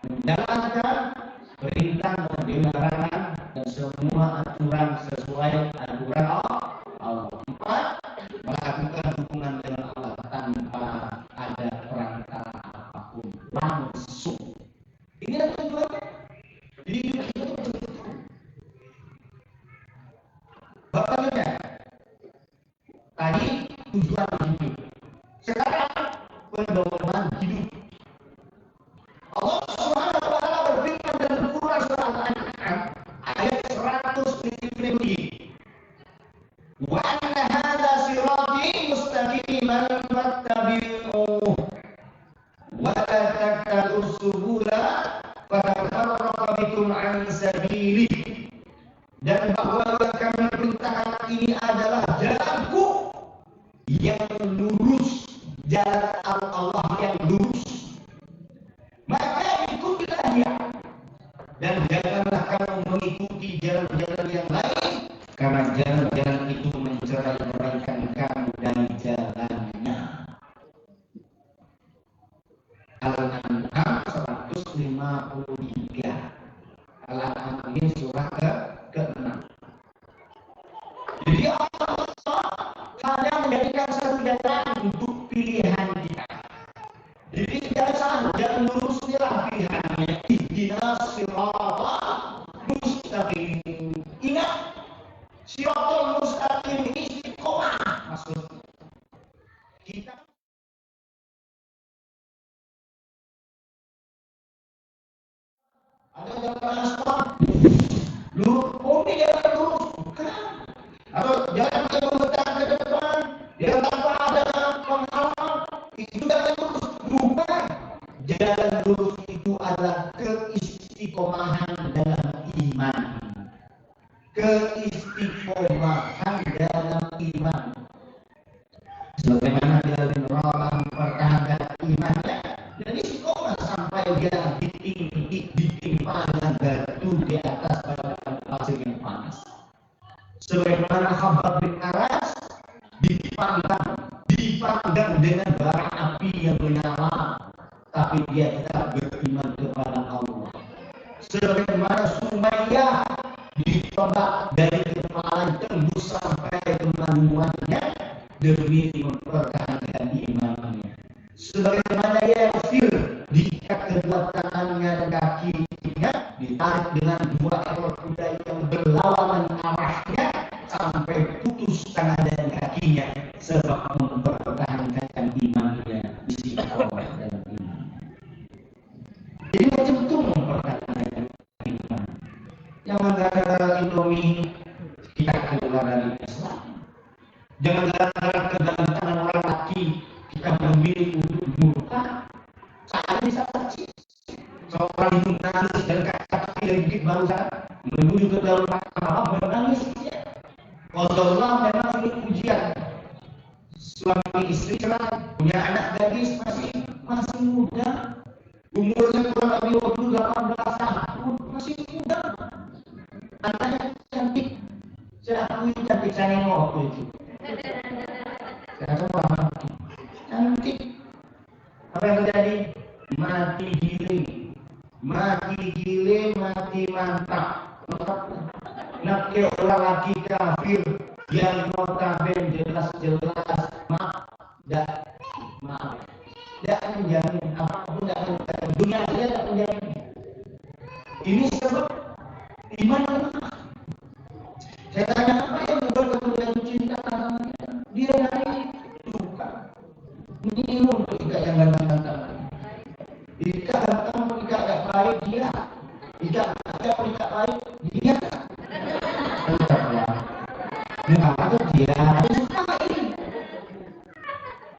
menjalankan perintah dan larangan dan semua aturan sesuai aturan Allah. 4, melakukan hubungan dengan Allah tanpa ada perantara apapun, langsung. Ini adalah tujuannya. Jadi kita betul-betul. Bapaknya tadi tujuan hidup. Sekarang pedoman hidup. Allah Subhanahu wa taala berfirman dalam Quran surah Al-An'am ayat 100 wa anna hadza sirati mustaqiman fattabi'uhu wa la tattabi'us subula fatafarraqa bikum an sabilihi. Dan bahwa yang kami perintahkan ini adalah jalanku yang lurus, jalan Allah yang lurus. Maka ikutilah dia dan janganlah kamu mengikuti jalan-jalan yang lain, karena jalan-jalan itu mencerai-beraikan kamu dari jalannya. Al-An'am 153. Al-An'am ini surah ke-6. Siratal mustaqim istiqomah maksudnya. Kita ada jalan transport, ini jalan lurus, bukan. Atau jalan yang membentang ke depan, yang tanpa ada penghalang, itu jalan lurus, bukan. Jalan lurus itu adalah keistiqomahan dalam iman. Keistiqomahan dalam iman. Sebagaimana dia orang mempertahankan imannya dan istiqomah sampai dia ditimpa dengan batu di atas pasir yang panas. Sebagaimana Khabbab bin Aras dipanggang dengan bara api yang menyala, tapi dia tetap beriman kepada Allah. Sebagaimana Sumayyah ditembak dari kepala tembus sampai ke maluannya demi mempertahankan imannya. Sebagaimana Yasir diikat kedua tangannya dan kakinya ditarik dengan dua ekor kuda yang berlawanan arahnya sampai putus tangan dan kakinya sebab mempertahankan imannya istiqomah dalam iman. Jadi macam itu mempertahankan iman. Jangan gara-gara Indomie kita keluar dari Islam. Jangan gara-gara kegantengan orang laki kita memilih untuk murtad. Saat ini saya kecil, seorang ibu menangis dan kaki dari bukit barusan menuju ke dalam mahkamah menangis. Qadarullah memang ini ujian. Suami istri cerai, punya anak gadis masih muda, umurnya kurang lebih 18 tahun, masih muda. Anaknya cantik, saya akui cantik, saya nengok waktu itu. Saya coba cantik. Apa yang terjadi? Mati giling, mati mantap. Nak orang laki kafir yang notabene jelas-jelas maaf, tidak menjamin apapun, tidak menjamin dunia saja, tidak menjamin. Ini sebab iman lemah. Saya tanya apa yang membuat kemudian cinta sama dia dari suka. Ini ilmu untuk ikat yang gantang-gantang. Ikat gantang mengikat yang baik dia. Ikat mengikat baik dia. Kenapa tuh dia suka ini?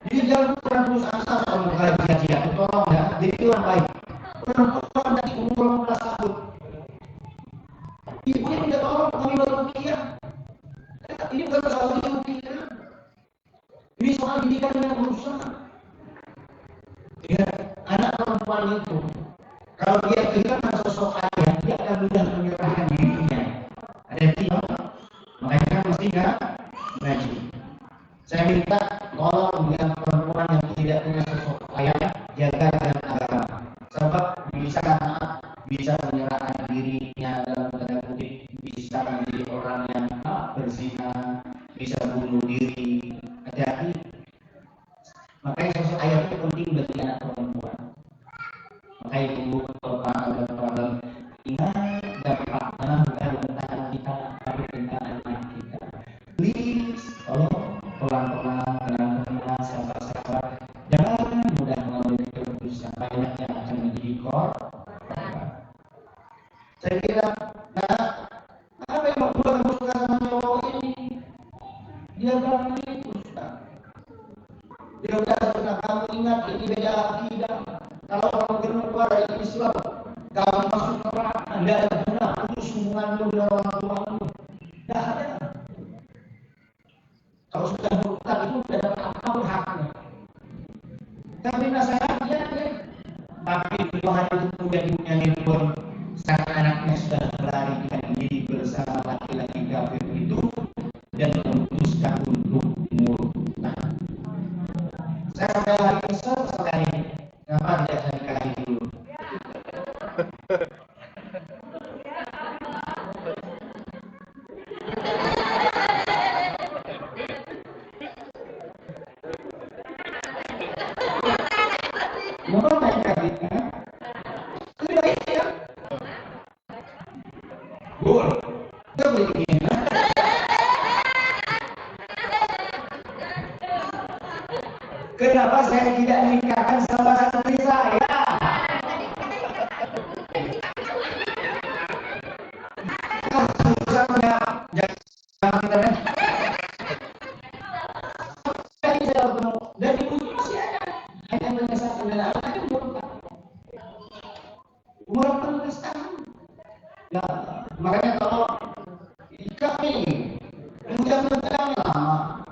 Jadi jangan pernah putus asa kalau mengaji dia. Tolong ya, jadi orang baik. Perempuan dari umur 15 tahun. Ibunya minta tolong kami berukiah. Ini bukan soal diukiah. Ini soal didikan yang berusaha. Ya, anak perempuan itu kalau dia kehilangan sosok ayah, dia akan mudah menyerahkan dirinya. Ada tiga, makanya mesti ngaji. Saya minta tolong yang perempuan yang tidak punya sosok ayah, jaga dengan agama. Sebab bisa menyerahkan dirinya dalam tanda kutip, bisa menjadi orang yang berzina, bisa bunuh diri. Hati-hati. Makanya sosok ayah itu penting bagi anak perempuan. Makanya ibu bapak ingat dampaknya bukan tentang kita, tapi tentang anak kita. Please, tolong pelan-pelan, sabar-sabar. Jangan mudah mengambil keputusan banyak yang akan menjadi korban. Saya kira, apa yang membuat kamu suka sama cowok ini? Dia bilang itu, Ustaz. Dia udah sudah kamu ingat ini beda akidah. Kalau kamu keluar dari Islam, kamu masuk neraka, tidak ada guna putus hubunganmu dengan orang tuamu. Tidak ada. Kalau sudah murtad itu tidak dapat apa-apa haknya. Tapi nasihatnya, tapi dua hari itu kemudian ibunya nelpon, sang anaknya sudah berlari dengan diri bersama laki-laki kafir itu dan memutuskan untuk murtad. Saya sampai hari kesel sekali. Kenapa tidak saya nikahi dulu? Mohon saya nikahi, lebih baik ya. kenapa saya tidak nikahkan sama santri saya? Urusannya jangan internet. Tadi saya ketemu dan ibu masih ada. Hanya menyesatkan dan anaknya umur 14 tahun. Nah, makanya kalau kami mudah-mudahan lama.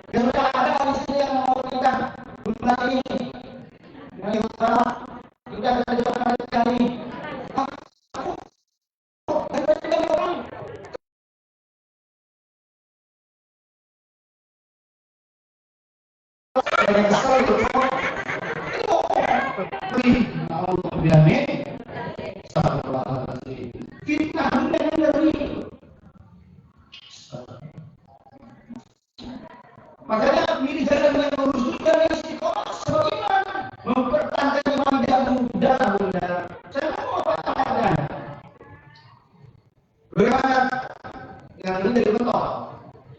Ya sudah ada di sini yang mau nikah bulan ini. Yang sudah kita cari. Fitnah dari makanya milih jalan yang lurus juga yang istiqomah sebagaimana mempertahankan iman tidak mudah bunda. Saya mau apa-apa bagaimana yang ini dari bentuk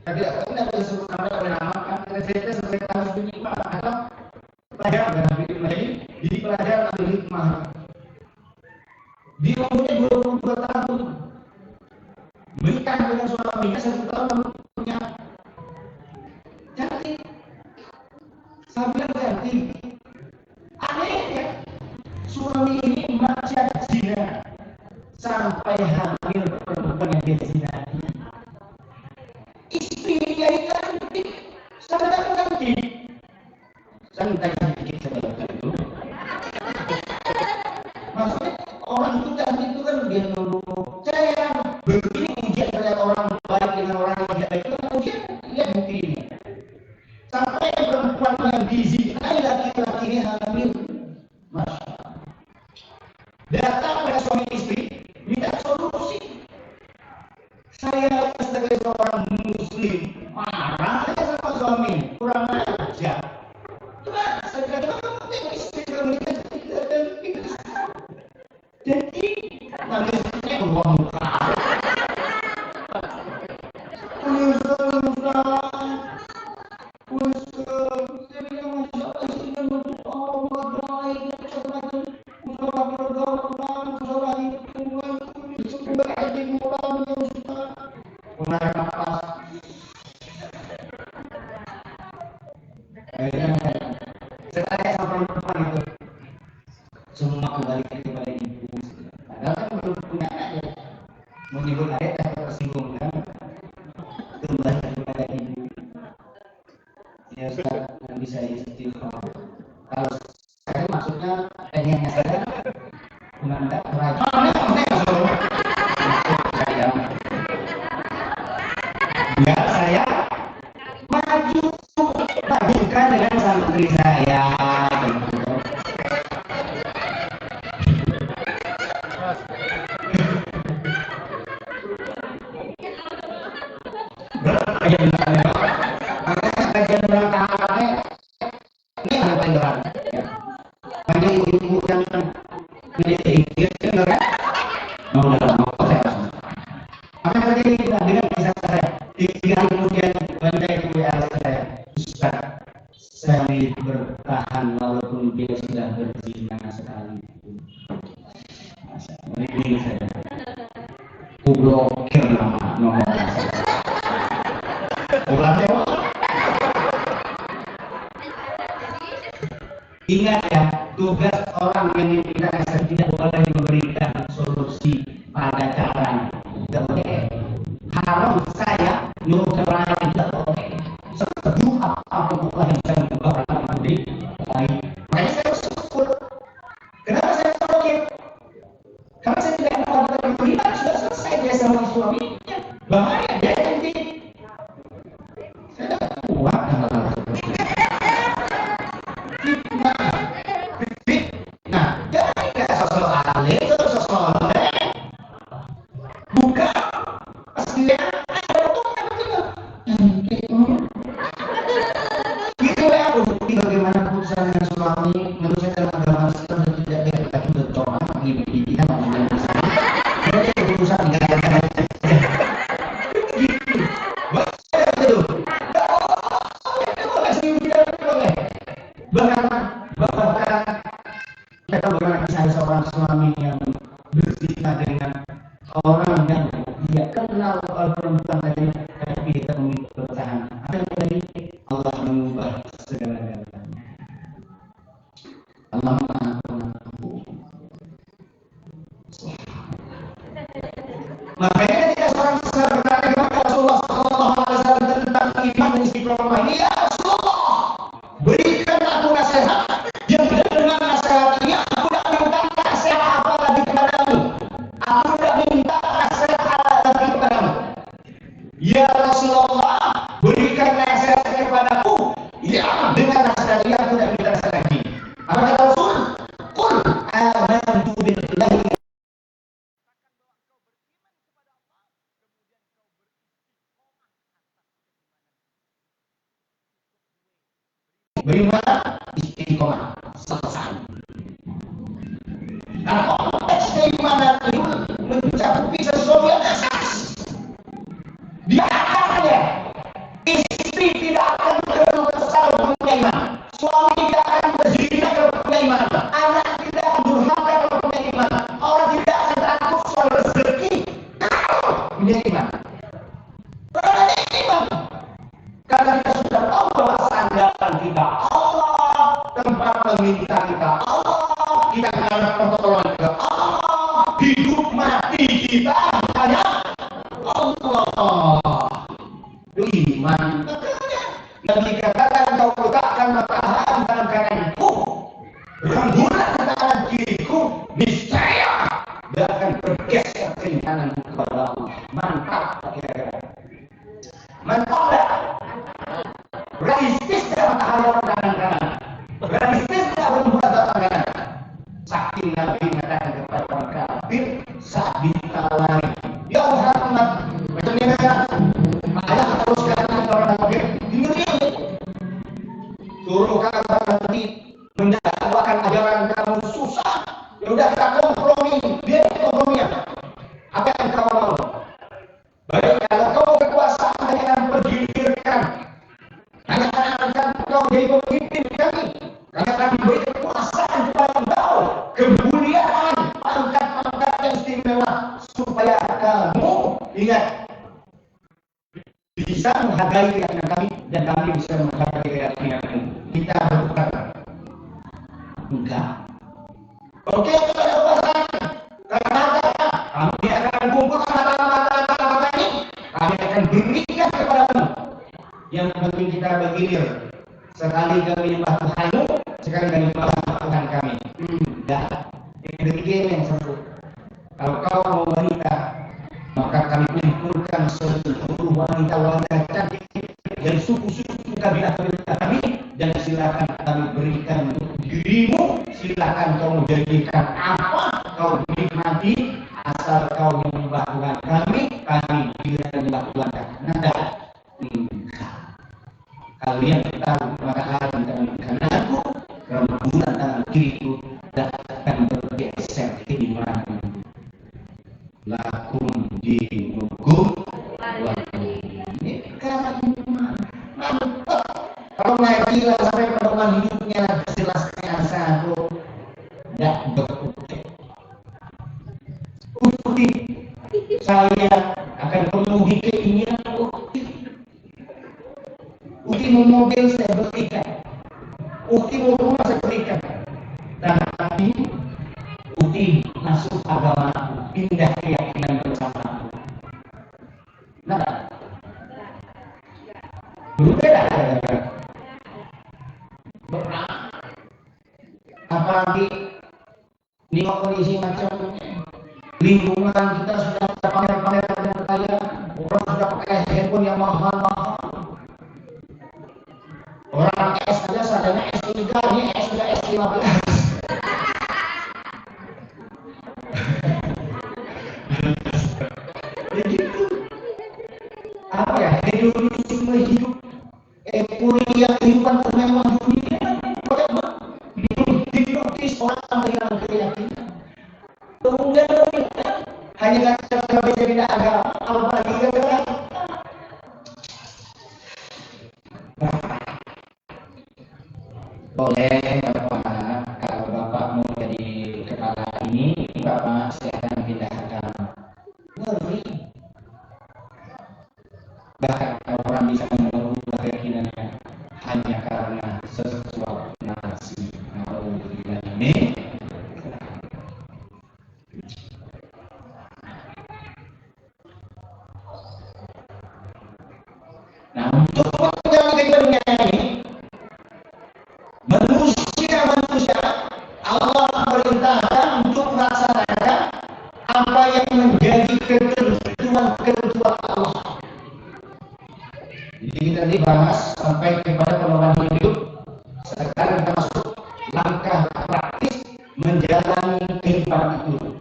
tidak bisa sebut nama kan saya sebagai harus hikmah atau pelajaran dalam hidup lagi di pelajaran ambil hikmah di umurnya 22 tahun menikah dengan suaminya 1 tahun punya cantik saya bilang cantik aneh ya suami ini maksiat zina sampai hamil perempuan yang dia zinai istrinya itu cantik sangat cantik santai sedikit saja itu maksudnya orang itu cantik itu kan dia ngomong saya begini ujian terhadap orang baik dengan orang yang tidak itu kan ujian lihat bukti ini sampai perempuan yang dizinai laki-laki ini hamil Masya Allah datang pada suami istri minta solusi saya sebagai seorang muslim marah sama suami kurang ajar saya kata kamu istri kalau menikah jadi nangisnya beruang muka saya tanya sama perempuan itu semua kembalikan kepada ibu padahal kan belum punya anak mau nyebut ayat atau tersinggung kan kembalikan kepada ibu ya Ustaz nanti saya istighfar kalau saya maksudnya pengennya saya menganggap kerajaan biar saya maju majukan dengan santri saya kajian berangkat ini yang paling berat banyak ibu-ibu yang menjadi inggris kan mau saya apa yang terjadi dengan kisah saya 3 hari kemudian banyak ibu yang saya Ustaz saya bertahan walaupun dia sudah berzina sekali ini saya blokir nomor ingat ya, tugas orang yang diminta tidak boleh memberikan solusi pada cara tidak boleh. Haram saya nyuruh orang lain tidak boleh. Setuju apa bukan yang saya mengubah orang lain baik. Makanya saya bersyukur. Kenapa saya tolongin? Karena saya tidak melakukan beriman sudah selesai dia sama suaminya. Bahaya dia nanti. Saya tidak kuat hal-hal seperti itu. Bagaimana keputusannya suami menurut saya dalam agama Islam dan tidak lagi bercorak ini kita ngomongin jadi keputusan nggak ada berzina dengan orang yang dia kenal kalau perempuan tadi, tapi kita memiliki pertahanan. Ada dari Allah mengubah segala-galanya. Allah mengampuni. Makanya ketika seorang sahabat bertanya kepada Rasulullah SAW tentang iman dan istiqomah ini, ya Rasulullah, berikan aku nasihat yang dengan nasihat ini aku tidak minta nasihat apa lagi kepadamu. Aku tidak minta nasihat apa lagi kepadamu. Ya Rasulullah, berikan nasihat kepadaku. Ya, dengan nasihat ini aku tidak minta nasihat lagi. Apa kata Rasul? Qul amantu billahi. Bagaimana istiqomah selesai. Nah, konteks keimanan itu mencakupi sesuatu yang asas. Di antaranya, istri tidak akan berkeluh kesal kalau punya iman, suami tidak akan berzina kalau punya iman, anak tidak akan durhaka kalau punya iman, orang tidak akan takut soal rezeki kalau punya iman. Karena iman. Karena kita sudah tahu bahwa sandaran kita Allah, tempat meminta kita Allah, kita menghadap pertolongan kita Allah, hidup mati kita hanya Allah. Itu iman. Dan dikatakan kau letakkan matahari dalam kananku, rembulan dalam kiriku, niscaya dia akan bergeser ke kanan kepada Allah. Mantap, kira-kira. Mantap tak? Realistis tak matahari kanan-kanan? Realistis tak rembulan dalam kanan? Saking Nabi mengatakan kepada orang kafir saat ditawari, ya Muhammad, macam ni kan? Ayah harus katakan kepada orang kafir, ini suruh kamu nanti mendakwakan ajaran kamu susah. Ya udah kita kompromi, dia kompromi apa? Apa yang kamu mau? Baik, kalau kau kekuasaan hanya akan pergilirkan, hanya akan kau jadi pemimpin kami, hanya akan beri kekuasaan kepada engkau, kemuliaan, pangkat-pangkat yang istimewa, supaya kamu ingat bisa menghargai keyakinan kami dan kami bisa menghargai keyakinanmu. Kita berkata enggak. Oke, kita ada kekuasaan. Karena kami akan kumpulkan mata-mata ini, kami akan berikan kepadamu. Yang penting kita bergilir. Sekali kami menyembah Tuhanmu, sekali kami menyembah Tuhan kami. Enggak. Yang ketiga yang satu. Kalau kau mau wanita, maka kami kumpulkan seluruh wanita-wanita cantik dari suku-suku kabilah-kabilah kami, dan silakan kami berikan untuk dirimu. Silakan kau jadikan apa kau nikmati, asal kau menyembah Tuhan kami tidak menyembah Tuhan kami. Enggak. Kalian tahu matahari tangan kananku, rembulan tangan kiriku, dan akan bergeser ke mana. Lakum dinukum ini karena mantap. Kalau ngaji lah sampai pedoman hidupnya jelasnya satu, tidak berkutik. Ukti saya akan penuhi keinginan ukti. Ukti mau mobil saya berikan, ukti mau rumah saya berikan, tapi ukti masuk agama, pindah keyakinan bersama. Nah, berbeda. Apalagi di kondisi macam lingkungan kita sudah pamer-pameran dan kekayaan, orang sudah pakai handphone yang mahal-mahal. Orang S saja seadanya S3, ini S sudah S15. Begitu. Apa ya? Hedonisme hidup, euforia kehidupan termewah dunia. Dipukis orang dengan keyakinan. Kemudian hanya karena berbeda agama, apalagi kan? Boleh Bapak, kalau Bapak mau jadi kepala ini, Bapak silakan apa yang menjadi ketentuan Allah. Jadi kita dibahas sampai kepada pengelolaan hidup. Sekarang kita masuk langkah praktis menjalani kehidupan itu.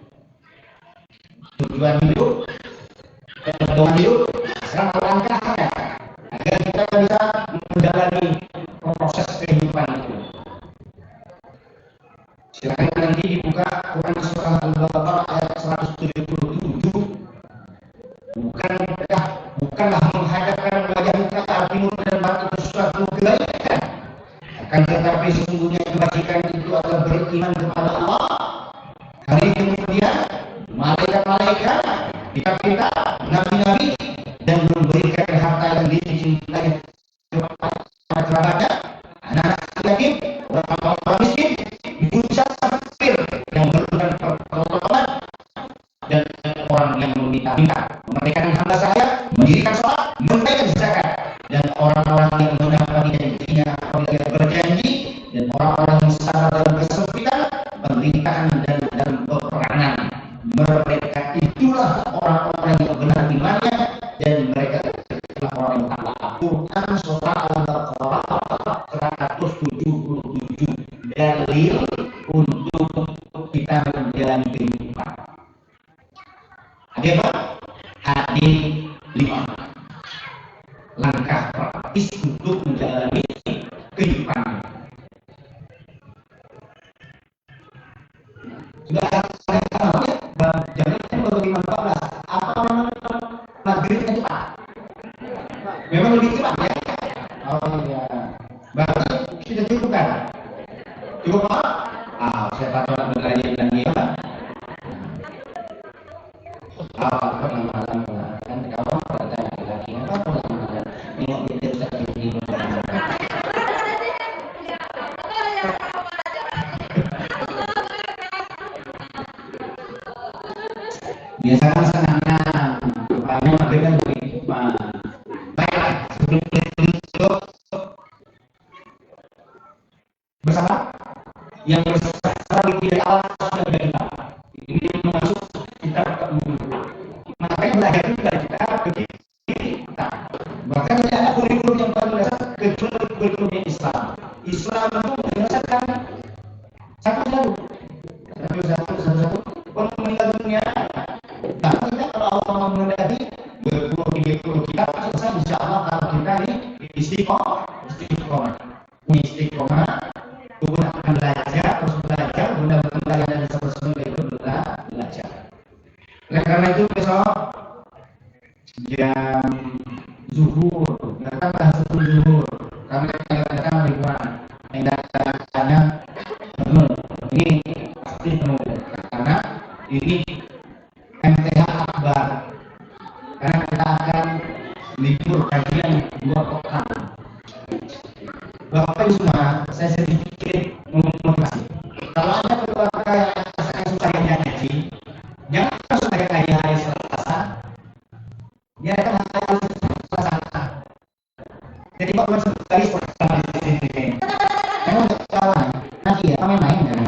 Tujuan hidup, ketentuan hidup, sekarang langkahnya agar kita bisa menjalani proses kehidupan itu. Silakan nanti dibuka Quran surah Al-Baqarah ayat 177. Bukanlah menghadapkan wajah kita ke arah timur dan barat itu suatu kebaikan. Akan tetapi sesungguhnya kebajikan itu adalah beriman kepada Allah, hari kemudian, malaikat-malaikat, kitab-kitab, nabi-nabi, dan memberikan harta yang dicintai kepada kerabatnya, anak-anak yatim, orang miskin, musafir yang memerlukan pertolongan, dan orang yang meminta-minta, memerdekakan hamba saya, mendirikan sholat, menunaikan zakat, dan orang-orang yang menepati janjinya apabila berjanji, dan orang-orang yang sabar dalam kesempitan, pemerintahan dan dalam peperangan. Mereka itulah orang-orang yang benar imannya, dan mereka itulah orang yang taat. Quran surah Al-Baqarah 177 dalil untuk kita menjalani kehidupan. Ada apa? Ada 5 langkah praktis untuk menjalani kehidupan. Sudah tahu ya, jangan baru 5:14. Apa memang maghribnya cepat? Memang lebih cepat ya? Oh iya. Berarti sudah cukup kan? Cukup apa? Saya patut belajar lagi ya. Kan kawan bertanya lagi apa nengok dia bisa begini. Biasakan senangnya rupanya mereka lebih baiklah sebelum itu bersama yang bersama di Allah sudah kita ini masuk kita makanya belajar juga kita kita bahkan tidak ada kurikulum yang paling dasar kecuali kurikulumnya Islam itu berdasarkan satu kalau meninggal dunia. Tapi kalau Allah menghendaki 20-30 kita selesai, insya Allah kalau kita ini istiqomah, guna akan belajar, terus belajar, guna berkembang dan seterusnya itu belajar. Oleh karena itu besok jam zuhur, datanglah sebelum zuhur, kami akan datang ribuan, yang datangnya penuh, ini pasti penuh, karena ini MTH Akbar, karena kita akan libur kajian 2 pekan. Bapak Ibu semua, saya sedikit memotivasi. Kalau ada keluarga yang saya susah ngaji, jangan langsung ada kaji hari Selasa. Biarkan hari Selasa. Jadi Pak langsung sekali seperti di sini. Kamu nggak kawan, nanti ya main-main kan.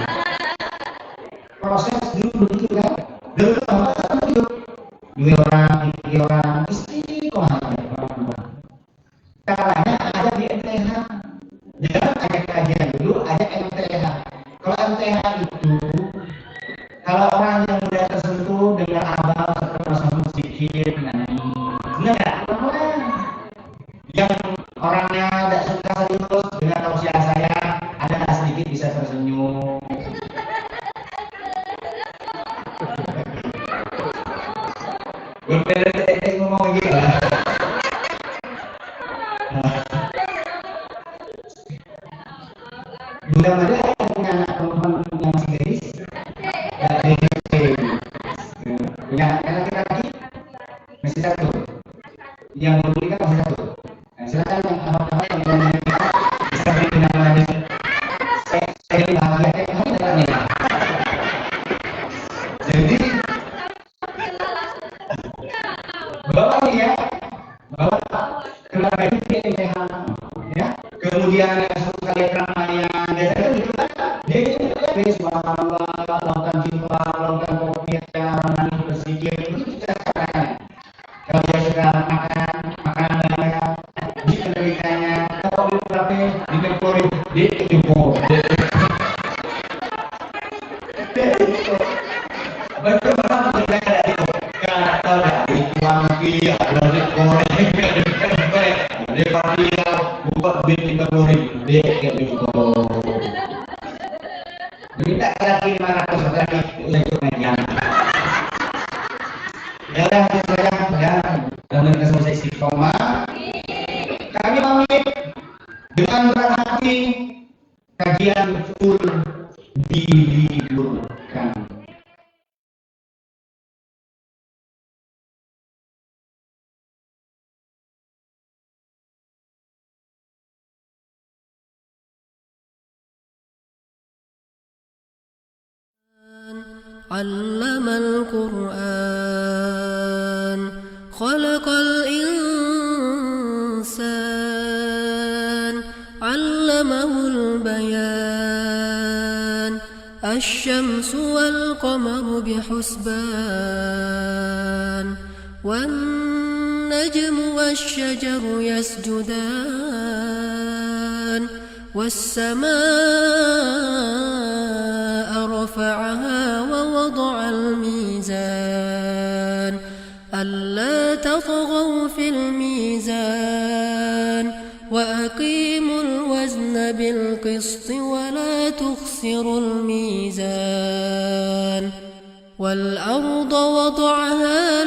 Proses dulu begitu kan. Dulu itu 2 orang, 3 orang, istiqomah orang. Caranya ada di MTH. Jangan ada kajian dulu, ada MTH. Kalau MTH itu, kalau orang yang sudah tersentuh dengan abal seperti masalah sedikit, benar yang orangnya tidak suka serius dengan tausiah saya, ada sedikit bisa tersenyum. Berbeda ngomong gitu lah. Mudah-mudahan punya anak perempuan yang masih gadis, punya anak laki-laki masih 1, yang belum menikah masih 1. Nah, silakan yang abang-abang yang belum menikah bisa beri nama lagi. Saya bahagia kami tidak menikah. Jadi bawa ini ya, bawa keluarga itu di MTH ya. Kemudian yang suka lihat ramaian, biasanya gitu kan, dia itu subhanallah, lautan jiwa, lautan kopiah, nangis iya, dari goreng, dari dia buka bikin goreng, dia kayak gitu. Minta lagi 500 lagi untuk meja. Ya udah ya, dan selesai istiqomah. Kami pamit dengan berat hati, kajian full diliburkan. علم القرآن خلق الإنسان علمه البيان الشمس والقمر بحسبان والنجم والشجر يسجدان والسماء رفعها ووضع الميزان ألا تطغوا في الميزان وأقيموا الوزن بالقسط ولا تخسروا الميزان والأرض وضعها